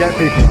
get people.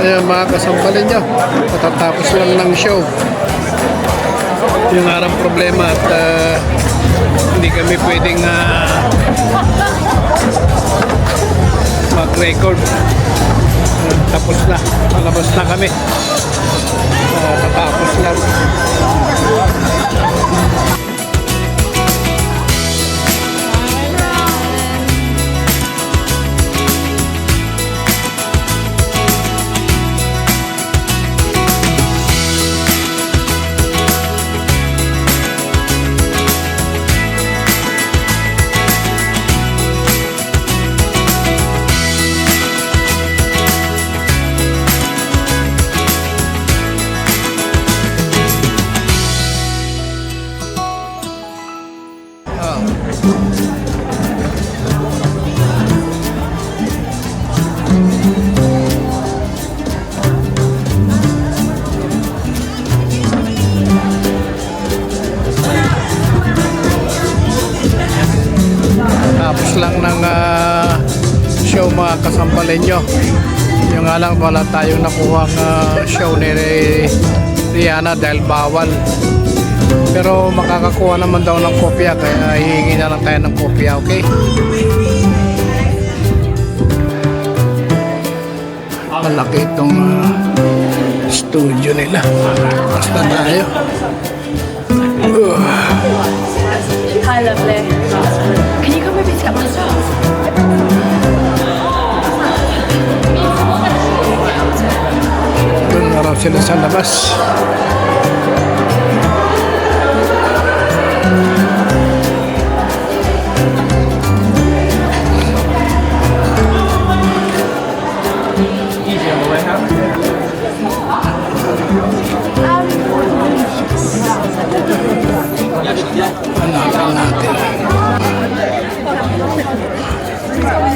Ayan mga kasambalin nyo, matatapos lang ng show. Yung harang problema at hindi kami pwedeng mag-record. Tapos na, palabas na kami. Tatapos lang. Tapos lang ng show mga kasambalin nyo. Yung nga lang wala tayong nakuhang show ni Rihanna dahil bawal. Pero makakakuha naman daw ng kopya, kaya hihingi na lang tayo ng kopya, okay? Malaki itong studio nila. Basta tayo. Hi, lovely. Can you come with me to get my stuff? Doon na raw sila sa labas. Hanapin natin.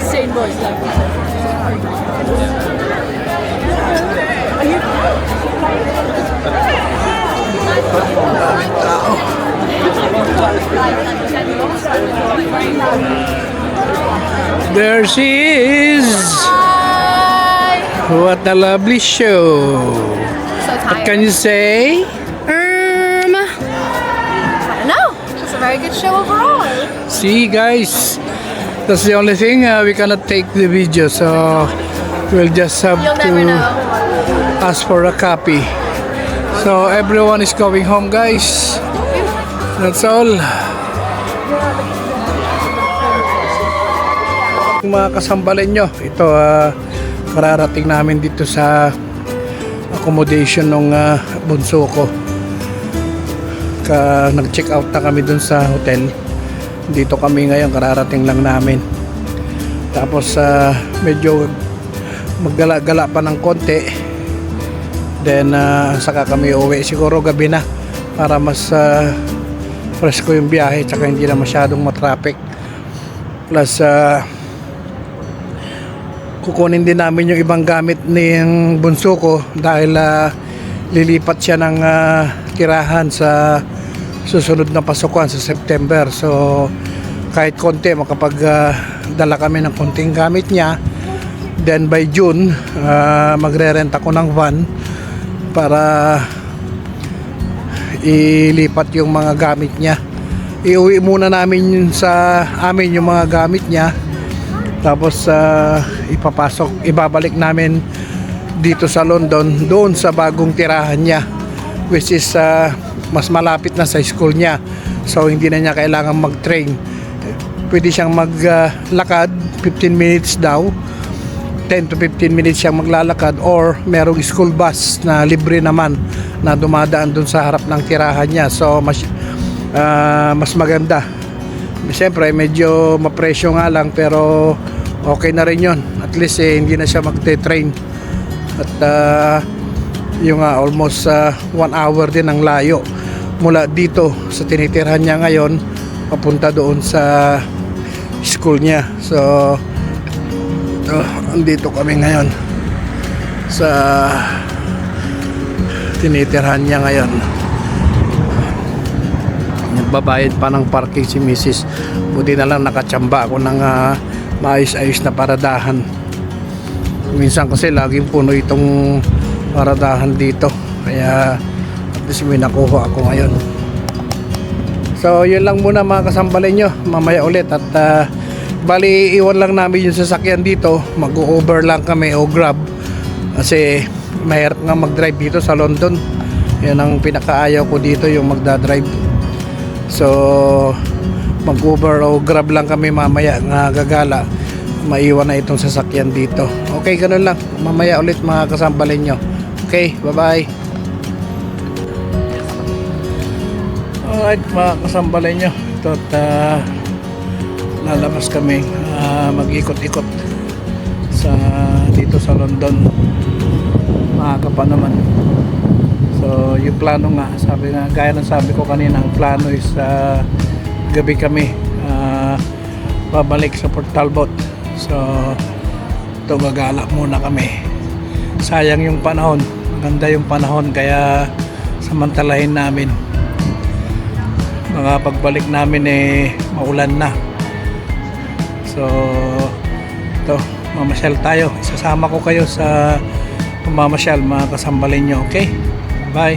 Same voice, like. Daming tao. There she is. Hi. What a lovely show. So What tired. can you say? I don't know. It's a very good show overall. See guys, that's the only thing we cannot take the video, so we'll just have You'll never to know. ask for a copy. So everyone is going home guys. That's all. Mga kasambalin nyo, ito kararating namin dito sa accommodation ng bunso ko. Nag-check out na kami dun sa hotel. Dito kami ngayon, kararating lang namin. Tapos medyo maggala-gala pa ng konti. Then saka kami uwi, siguro gabi na, para mas presko yung biyahe, tsaka hindi na masyadong matraffic. Plus kukunin din namin yung ibang gamit ng bunso ko dahil lilipat siya ng tirahan sa susunod na pasukan sa September. So kahit konti, makapagdala kami ng konting gamit niya. Then by June magre-rent ako ng van para ilipat yung mga gamit niya. Iuwi muna namin sa amin yung mga gamit niya, Tapos ibabalik namin dito sa London, doon sa bagong tirahan niya, which is mas malapit na sa school niya. So hindi na niya kailangan mag-train. Pwede siyang maglakad 15 minutes daw, 10 to 15 minutes siyang maglalakad, or merong school bus na libre naman na dumadaan dun sa harap ng tirahan niya. So mas maganda. Siyempre medyo mapresyo nga lang, pero okay na rin yun. At least hindi na siya magte-train. At yung almost 1 hour din ang layo mula dito sa tinitirhan niya ngayon papunta doon sa school niya. So andito kami ngayon sa tinitirhan niya ngayon. Nagbabayad pa ng parking si Mrs. Buti na lang nakatsamba ako ng maayos-ayos na paradahan. Minsan kasi laging puno itong paradahan dito, kaya at least may nakuha ako ngayon. So yun lang muna mga kasambalin nyo, mamaya ulit. At bali iwan lang namin yung sasakyan dito, mag-Uber lang kami o Grab, kasi mahirap nga mag-drive dito sa London. Yan ang pinakaayaw ko dito, yung magdadrive. So mag-Uber o Grab lang kami mamaya, nga gagala maiwan na itong sasakyan dito. Okay, ganun lang, mamaya ulit mga kasambalin nyo. Okay, bye bye. Alright mga kasambalin nyo, ito at lalabas kami, mag-ikot-ikot dito sa London. Maaga pa naman. So yung plano nga, gaya ng sabi ko kanina, ang plano is gabi kami babalik sa Port Talbot. So ito, gagala muna kami. Sayang yung panahon, maganda yung panahon, kaya samantalahin namin. Mga pagbalik namin maulan na. So ito, mamasyal tayo. Isasama ko kayo sa pamamasyal mga kasambalin nyo. Okay, bye.